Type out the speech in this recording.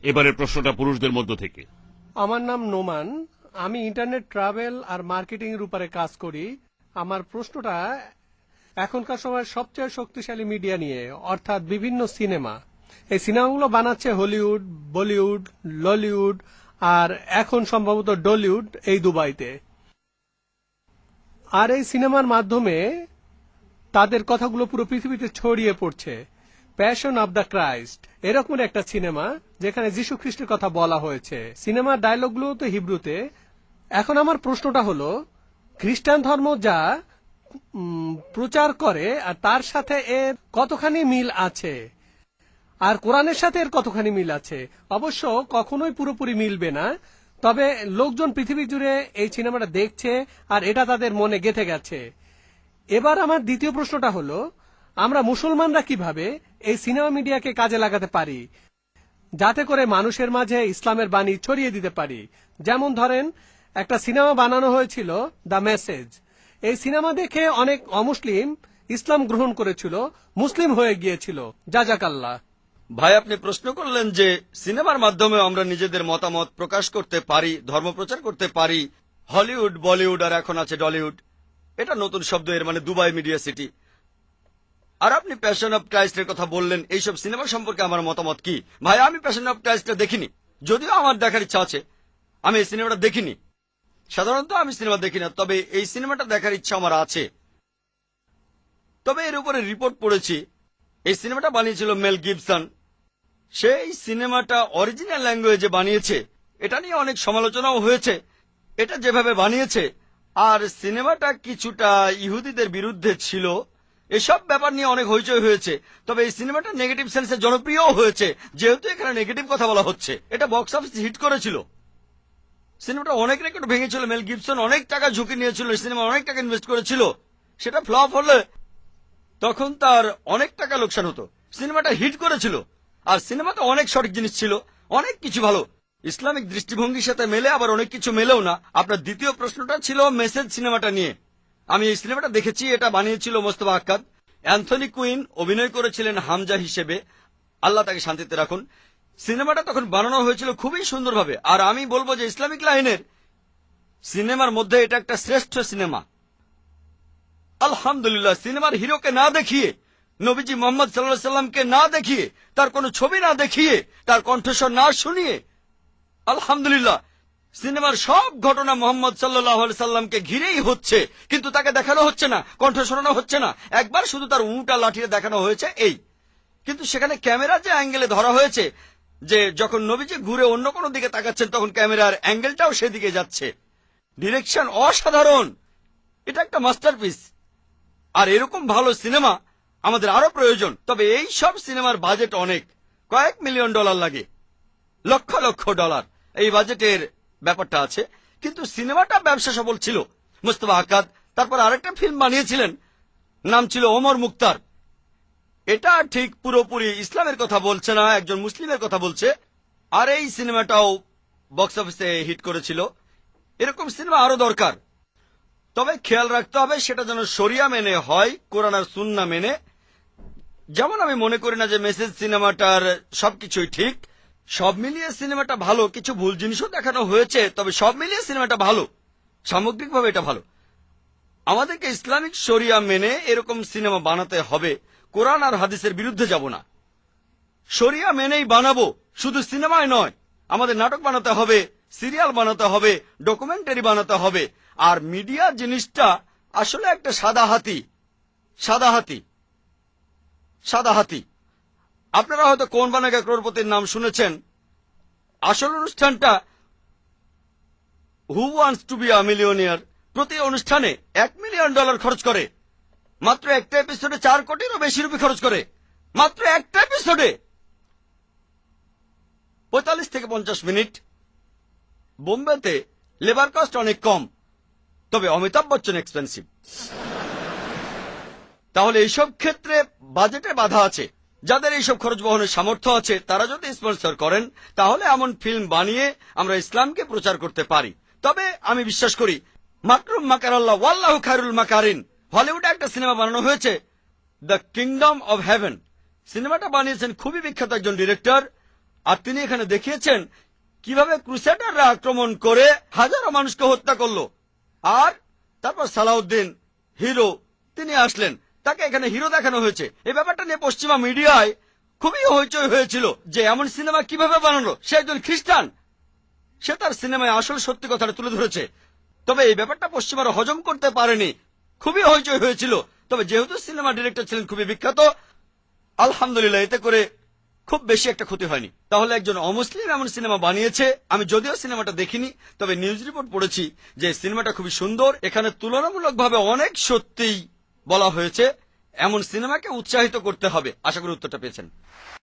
এবারের প্রশ্নটা পুরুষদের মধ্য থেকে। আমার নাম নোমান, আমি ইন্টারনেট ট্রাভেল আর মার্কেটিং এর উপরে কাজ করি। আমার প্রশ্নটা এখনকার সময় সবচেয়ে শক্তিশালী মিডিয়া নিয়ে, অর্থাৎ বিভিন্ন সিনেমা। এই সিনেমাগুলো বানাচ্ছে হলিউড, বলিউড, ললিউড আর এখন সম্ভবত ডলিউড এই দুবাইতে। আর এই সিনেমার মাধ্যমে তাদের কথাগুলো পুরো পৃথিবীতে ছড়িয়ে পড়ছে। প্যাশন অব দ্য ক্রাইস্ট এরকম একটা সিনেমা যেখানে যীশু খ্রিস্টের কথা বলা হয়েছে। সিনেমার ডায়লগগুলো তো হিব্রুতে। এখন আমার প্রশ্নটা হলো, খ্রিস্টান ধর্ম যা প্রচার করে আর তার সাথে এর কতখানি মিল আছে, আর কোরআনের সাথে এর কতখানি মিল আছে? অবশ্য কখনোই পুরোপুরি মিলবে না, তবে লোকজন পৃথিবী জুড়ে এই সিনেমাটা দেখছে আর এটা তাদের মনে গেঁথে গেছে। এবার আমার দ্বিতীয় প্রশ্নটা হলো, আমরা মুসলমানরা কিভাবে এই সিনেমা মিডিয়াকে কাজে লাগাতে পারি যাতে করে মানুষের মাঝে ইসলামের বাণী ছড়িয়ে দিতে পারি? যেমন ধরেন, একটা সিনেমা বানানো হয়েছিল দ্য মেসেজ। এই সিনেমা দেখে অনেক অমুসলিম ইসলাম গ্রহণ করেছিল, মুসলিম হয়ে গিয়েছিল। জাজাকাল্লাহ। ভাই, আপনি প্রশ্ন করলেন যে সিনেমার মাধ্যমে আমরা নিজেদের মতামত প্রকাশ করতে পারি, ধর্ম প্রচার করতে পারি। হলিউড, বলিউড আর এখন আছে ডলিউড। এটা নতুন শব্দ, এর মানে দুবাই মিডিয়া সিটি। আর আপনি প্যাশন অব ক্রাইস্টের কথা বললেন, এইসব সিনেমা সম্পর্কে আমার মতামত কি? ভাই, আমি প্যাশন অব ক্রাইস্টটা দেখিনি, যদিও আমার দেখার ইচ্ছা আছে। আমি এই সিনেমাটা দেখিনি। সাধারণত আমি সিনেমা দেখি না, তবে এই সিনেমাটা দেখার ইচ্ছা আমার আছে। তবে এর উপরে রিপোর্ট পড়েছি, এই সিনেমাটা বানিয়েছিল মেল গিবসন। সেই সিনেমাটা অরিজিনাল ল্যাঙ্গুয়েজে বানিয়েছে। এটা নিয়ে অনেক সমালোচনাও হয়েছে, এটা যেভাবে বানিয়েছে। আর সিনেমাটা কিছুটা ইহুদিদের বিরুদ্ধে ছিল। এসব ব্যাপার নিয়ে অনেক হইচই হয়েছে। তবে এই সিনেমাটা নেগেটিভ সেন্সে জনপ্রিয়ও হয়েছে, যেহেতু এখানে নেগেটিভ কথা বলা হচ্ছে। এটা বক্স অফিস হিট করেছিল। সিনেমাটা অনেক রেকর্ড ভেঙেছিল। মেল গিবসন অনেক টাকা ঝুঁকি নিয়েছিল, সিনেমা অনেক টাকা ইনভেস্ট করেছিল। সেটা ফ্লপ হলে তখন তার অনেক টাকা লোকসান হতো। সিনেমাটা হিট করেছিল, আর সিনেমাতে অনেক সঠিক জিনিস ছিল, অনেক কিছু ভালো। ইসলামিক দৃষ্টিভঙ্গির সাথে মেলে, আবার অনেক কিছু মেলেও না। আপনার দ্বিতীয় প্রশ্নটা ছিল মেসেজ সিনেমাটা নিয়ে। আমি এই সিনেমাটা দেখেছি। এটা বানিয়েছিল মোস্তফা আক্কাদ। অ্যান্থনি কুইন অভিনয় করেছিলেন হামজা হিসেবে, আল্লাহ তাকে শান্তিতে রাখুন। সিনেমাটা তখন বানানো হয়েছিল খুবই সুন্দরভাবে। আর আমি বলবো যে ইসলামিক লাইনের সিনেমার মধ্যে এটা একটা শ্রেষ্ঠ সিনেমা। আলহামদুলিল্লাহ, সিনেমার হিরোকে না দেখিয়ে, নবীজি মোহাম্মদ সাল্লাল্লাহু আলাইহি সাল্লামকে না দেখিয়ে, তার কোনো ছবি না দেখিয়ে, তার কণ্ঠস্বর না শুনিয়ে, আলহামদুলিল্লাহ, সিনেমার সব ঘটনা মোহাম্মদ সাল্লাল্লাহু আলাইহি সাল্লামকে ঘিরেই হচ্ছে, কিন্তু তাকে দেখানো হচ্ছে না, কণ্ঠ শোনানো হচ্ছে না। একবার শুধু তার উঁটা লাঠিয়ে দেখানো হয়েছে, এই। কিন্তু সেখানে ক্যামেরা যে অ্যাঙ্গেলে ধরা হয়েছে, যে যখন নবীজি ঘুরে অন্য কোনো দিকে তাকাচ্ছেন তখন ক্যামেরার অ্যাঙ্গেলটাও সেদিকে যাচ্ছে। ডিরেকশন অসাধারণ। এটা একটা মাস্টারপিস। আর এরকম ভালো সিনেমা আমাদের আরো প্রয়োজন। তবে এই সব সিনেমার বাজেট অনেক, কয়েক মিলিয়ন ডলার লাগে, লক্ষ লক্ষ ডলার। এই বাজেটের ব্যাপারটা আছে। কিন্তু সিনেমাটা ব্যবসা সফল ছিল। মোস্তফা আক্কাদ তারপর আরেকটা ফিল্ম বানিয়েছিলেন, নাম ছিল ওমর মুক্তার। এটা ঠিক পুরোপুরি ইসলামের কথা বলছে না, একজন মুসলিমের কথা বলছে। আর এই সিনেমাটাও বক্স অফিসে হিট করেছিল। এরকম সিনেমা আরো দরকার। তবে খেয়াল রাখতে হবে সেটা যেন শরিয়া মেনে হয়, কোরআন আর সুন্নাহ মেনে। যেমন আমি মনে করি না যে মেসেজ সিনেমাটার সবকিছুই ঠিক। সব মিলিয়ে সিনেমাটা ভালো, কিছু ভুল জিনিসও দেখানো হয়েছে, তবে সব মিলিয়ে সিনেমাটা ভালো। সামগ্রিকভাবে এটা ভালো। আমাদেরকে ইসলামিক শরিয়া মেনে এরকম সিনেমা বানাতে হবে। কোরআন আর হাদিসের বিরুদ্ধে যাব না, শরিয়া মেনেই বানাবো। শুধু সিনেমায় নয়, আমাদের নাটক বানাতে হবে, সিরিয়াল বানাতে হবে, ডকুমেন্টারি বানাতে হবে। আর মিডিয়া জিনিসটা আসলে একটা সাদা হাতি। সাদা হাতি, সাদা হাতি। আপনারা হয়তো কোন বানেগা ক্রোড়পতির নাম শুনেছেন। আসল অনুষ্ঠানটা who wants to be a millionaire. প্রতি অনুষ্ঠানে $1 মিলিয়ন খরচ করে। মাত্র একটা এপিসোডে 4 কোটিরও বেশি রুপি খরচ করে। মাত্র একটা এপিসোডে 45 থেকে 50 মিনিট। বোম্বেতে লেবার কস্ট অনেক কম, তবে অমিতাভ বচ্চন এক্সপেন্সিভ। তাহলে এইসব ক্ষেত্রে বাজেটে বাধা আছে। যাদের এইসব খরচ বহনের সামর্থ্য আছে তারা যদি স্পন্সর করেন, তাহলে এমন ফিল্ম বানিয়ে আমরা ইসলামকে প্রচার করতে পারি। তবে আমি বিশ্বাস করি মাকরুম মাকারাল্লাহ ওয়াল্লাহু খায়রুল মাকারিন। হলিউডে একটা সিনেমা বানানো হয়েছে, দ্য কিংডম অব হেভেন। সিনেমাটা বানিয়েছেন খুবই বিখ্যাত একজন ডিরেক্টর, আর তিনি এখানে দেখিয়েছেন কিভাবে ক্রুসেডাররা আক্রমণ করে হাজারো মানুষকে হত্যা করলো। আর তারপর সালাউদ্দিন হিরো তিনি আসলেন, তাকে এখানে হিরো দেখানো হয়েছে। এই ব্যাপারটা নিয়ে পশ্চিমা মিডিয়ায় খুবই হইচই হয়েছিল যে এমন সিনেমা কিভাবে বানালো। সে একজন খ্রিস্টান, সে তার সিনেমায় আসল সত্যি কথাটা তুলে ধরেছে। তবে এই ব্যাপারটা পশ্চিমারা হজম করতে পারেনি, খুবই হইচই হয়েছিল। তবে যেহেতু সিনেমা ডিরেক্টর ছিলেন খুবই বিখ্যাত, আলহামদুলিল্লাহ এতে করে খুব বেশি একটা ক্ষতি হয়নি। তাহলে একজন অমুসলিম এমন সিনেমা বানিয়েছে। আমি যদিও সিনেমাটা দেখিনি, তবে নিউজ রিপোর্ট পড়েছি যে সিনেমাটা খুবই সুন্দর। এখানে তুলনামূলকভাবে অনেক সত্যিই বলা হয়েছে। এমন সিনেমাকে উৎসাহিত করতে হবে। আশা করি উত্তরটা পেয়েছেন।